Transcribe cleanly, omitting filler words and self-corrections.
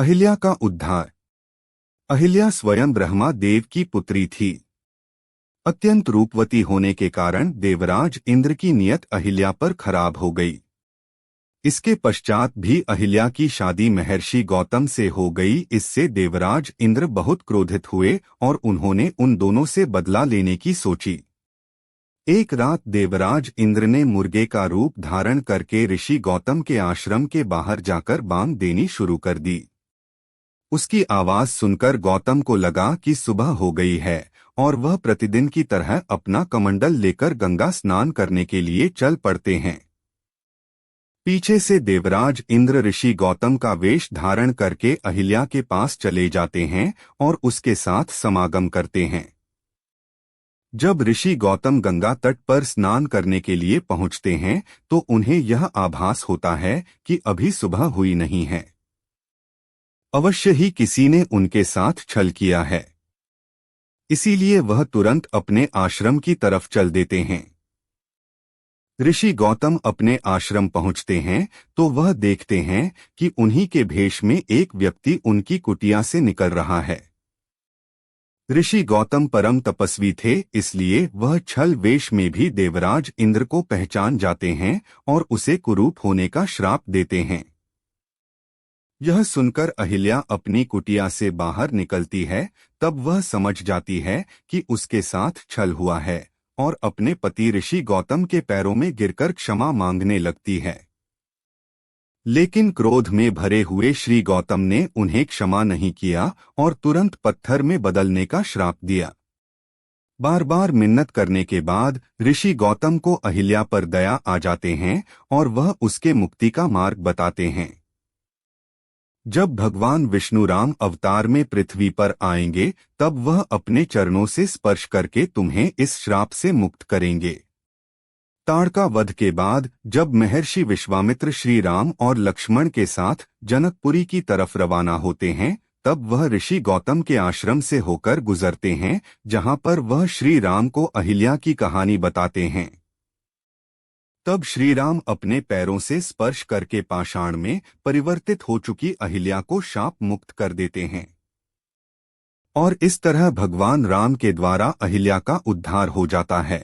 अहिल्या का उद्धार। अहिल्या स्वयं ब्रह्मा देव की पुत्री थी। अत्यंत रूपवती होने के कारण देवराज इंद्र की नियत अहिल्या पर खराब हो गई। इसके पश्चात भी अहिल्या की शादी महर्षि गौतम से हो गई। इससे देवराज इंद्र बहुत क्रोधित हुए और उन्होंने उन दोनों से बदला लेने की सोची। एक रात देवराज इंद्र ने मुर्गे का रूप धारण करके ऋषि गौतम के आश्रम के बाहर जाकर बांग देनी शुरू कर दी। उसकी आवाज सुनकर गौतम को लगा कि सुबह हो गई है और वह प्रतिदिन की तरह अपना कमंडल लेकर गंगा स्नान करने के लिए चल पड़ते हैं। पीछे से देवराज इंद्र ऋषि गौतम का वेश धारण करके अहिल्या के पास चले जाते हैं और उसके साथ समागम करते हैं। जब ऋषि गौतम गंगा तट पर स्नान करने के लिए पहुंचते हैं तो उन्हें यह आभास होता है कि अभी सुबह हुई नहीं है। अवश्य ही किसी ने उनके साथ छल किया है। इसीलिए वह तुरंत अपने आश्रम की तरफ चल देते हैं। ऋषि गौतम अपने आश्रम पहुंचते हैं तो वह देखते हैं कि उन्हीं के भेष में एक व्यक्ति उनकी कुटिया से निकल रहा है। ऋषि गौतम परम तपस्वी थे, इसलिए वह छल वेश में भी देवराज इंद्र को पहचान जाते हैं और उसे कुरूप होने का श्राप देते हैं। यह सुनकर अहिल्या अपनी कुटिया से बाहर निकलती है। तब वह समझ जाती है कि उसके साथ छल हुआ है और अपने पति ऋषि गौतम के पैरों में गिरकर क्षमा मांगने लगती है। लेकिन क्रोध में भरे हुए श्री गौतम ने उन्हें क्षमा नहीं किया और तुरंत पत्थर में बदलने का श्राप दिया। बार बार मिन्नत करने के बाद ऋषि गौतम को अहिल्या पर दया आ जाते हैं और वह उसके मुक्ति का मार्ग बताते हैं। जब भगवान विष्णु राम अवतार में पृथ्वी पर आएंगे तब वह अपने चरणों से स्पर्श करके तुम्हें इस श्राप से मुक्त करेंगे। ताड़का वध के बाद जब महर्षि विश्वामित्र श्री राम और लक्ष्मण के साथ जनकपुरी की तरफ रवाना होते हैं तब वह ऋषि गौतम के आश्रम से होकर गुजरते हैं, जहां पर वह श्री राम को अहिल्या की कहानी बताते हैं। तब श्री राम अपने पैरों से स्पर्श करके पाषाण में परिवर्तित हो चुकी अहिल्या को शाप मुक्त कर देते हैं और इस तरह भगवान राम के द्वारा अहिल्या का उद्धार हो जाता है।